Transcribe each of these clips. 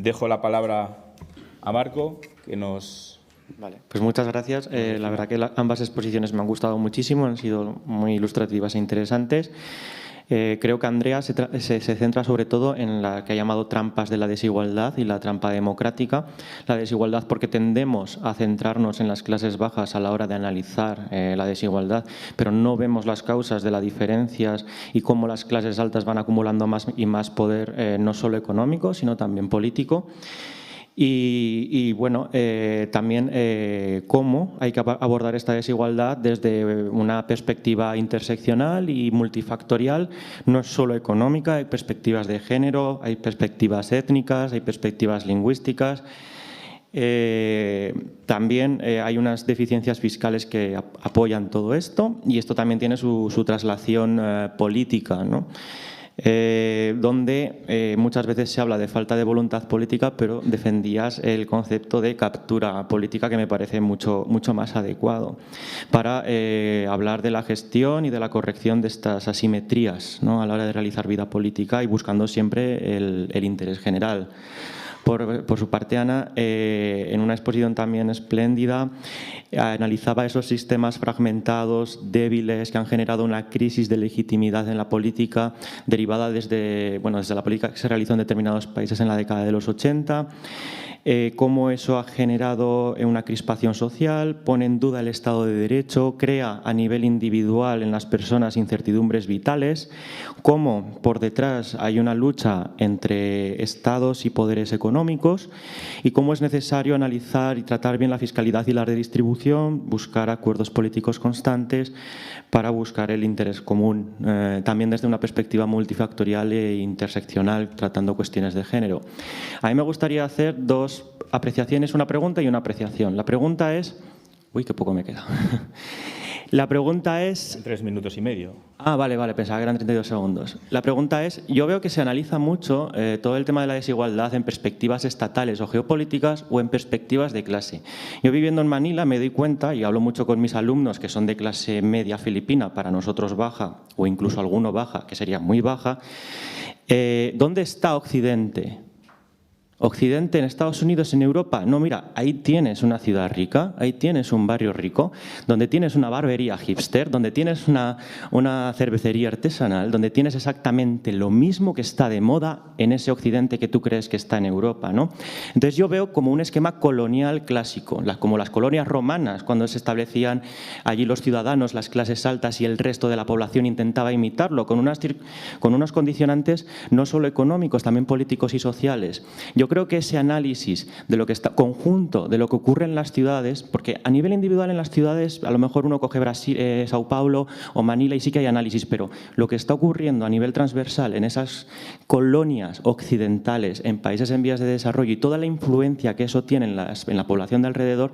dejo la palabra a Marco, que nos... Vale, pues muchas gracias. La verdad que ambas exposiciones me han gustado muchísimo, han sido muy ilustrativas e interesantes. Creo que Andrea se centra sobre todo en la que ha llamado trampas de la desigualdad y la trampa democrática. La desigualdad porque tendemos a centrarnos en las clases bajas a la hora de analizar la desigualdad, pero no vemos las causas de las diferencias y cómo las clases altas van acumulando más y más poder, no solo económico, sino también político. Y bueno, también cómo hay que abordar esta desigualdad desde una perspectiva interseccional y multifactorial. No es solo económica, hay perspectivas de género, hay perspectivas étnicas, hay perspectivas lingüísticas. También hay unas deficiencias fiscales que apoyan todo esto y esto también tiene su traslación política, ¿no? Donde muchas veces se habla de falta de voluntad política, pero defendías el concepto de captura política, que me parece mucho más adecuado para hablar de la gestión y de la corrección de estas asimetrías, ¿no?, a la hora de realizar vida política y buscando siempre el interés general. Por su parte, Ana, en una exposición también espléndida, analizaba esos sistemas fragmentados, débiles, que han generado una crisis de legitimidad en la política, derivada desde la política que se realizó en determinados países en la década de los 80, cómo eso ha generado una crispación social, pone en duda el Estado de Derecho, crea a nivel individual en las personas incertidumbres vitales, cómo por detrás hay una lucha entre estados y poderes económicos y cómo es necesario analizar y tratar bien la fiscalidad y la redistribución, buscar acuerdos políticos constantes para buscar el interés común, también desde una perspectiva multifactorial e interseccional, tratando cuestiones de género. A mí me gustaría hacer dos apreciaciones, una pregunta y una apreciación. La pregunta es... Uy, qué poco me queda. La pregunta es... En 3 minutos y medio. Ah, vale, pensaba que eran 32 segundos. La pregunta es, yo veo que se analiza mucho todo el tema de la desigualdad en perspectivas estatales o geopolíticas o en perspectivas de clase. Yo viviendo en Manila me doy cuenta, y hablo mucho con mis alumnos que son de clase media filipina, para nosotros baja, o incluso alguno baja, que sería muy baja, ¿dónde está Occidente? Occidente en Estados Unidos, en Europa. No, mira, ahí tienes una ciudad rica, ahí tienes un barrio rico, donde tienes una barbería hipster, donde tienes una cervecería artesanal, donde tienes exactamente lo mismo que está de moda en ese Occidente que tú crees que está en Europa, ¿no? Entonces yo veo como un esquema colonial clásico, como las colonias romanas, cuando se establecían allí los ciudadanos, las clases altas y el resto de la población intentaba imitarlo, con unos condicionantes no solo económicos, también políticos y sociales. Yo creo que ese análisis de lo que está conjunto, de lo que ocurre en las ciudades, porque a nivel individual en las ciudades a lo mejor uno coge Brasil, Sao Paulo o Manila y sí que hay análisis, pero lo que está ocurriendo a nivel transversal en esas colonias occidentales, en países en vías de desarrollo y toda la influencia que eso tiene en la población de alrededor,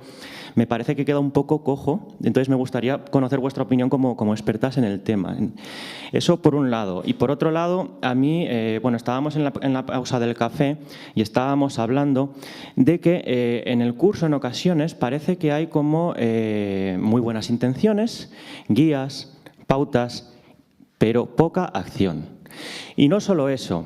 me parece que queda un poco cojo. Entonces me gustaría conocer vuestra opinión como expertas en el tema. Eso por un lado. Y por otro lado, a mí, estábamos en la pausa del café y estábamos hablando de que en el curso en ocasiones parece que hay como muy buenas intenciones, guías, pautas, pero poca acción. Y no solo eso,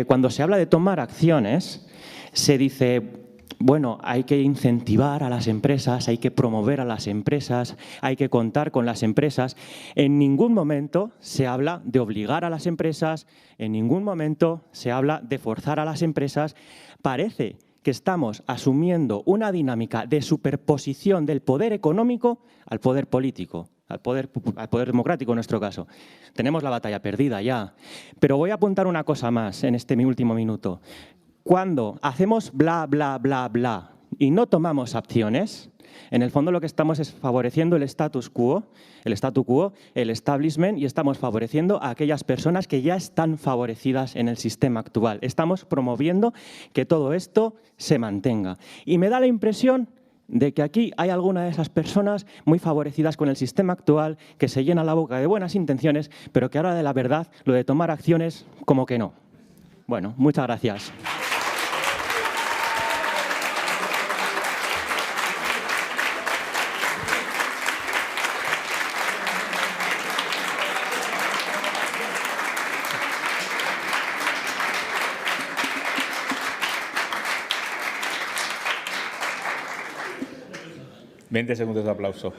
cuando se habla de tomar acciones, se dice... Bueno, hay que incentivar a las empresas, hay que promover a las empresas, hay que contar con las empresas. En ningún momento se habla de obligar a las empresas, en ningún momento se habla de forzar a las empresas. Parece que estamos asumiendo una dinámica de superposición del poder económico al poder político, al poder democrático en nuestro caso. Tenemos la batalla perdida ya. Pero voy a apuntar una cosa más en mi último minuto. Cuando hacemos bla, bla, bla, bla y no tomamos acciones, en el fondo lo que estamos es favoreciendo el statu quo, el establishment, y estamos favoreciendo a aquellas personas que ya están favorecidas en el sistema actual. Estamos promoviendo que todo esto se mantenga. Y me da la impresión de que aquí hay alguna de esas personas muy favorecidas con el sistema actual, que se llena la boca de buenas intenciones, pero que ahora de la verdad, lo de tomar acciones, como que no. Bueno, muchas gracias. 20 segundos de aplauso.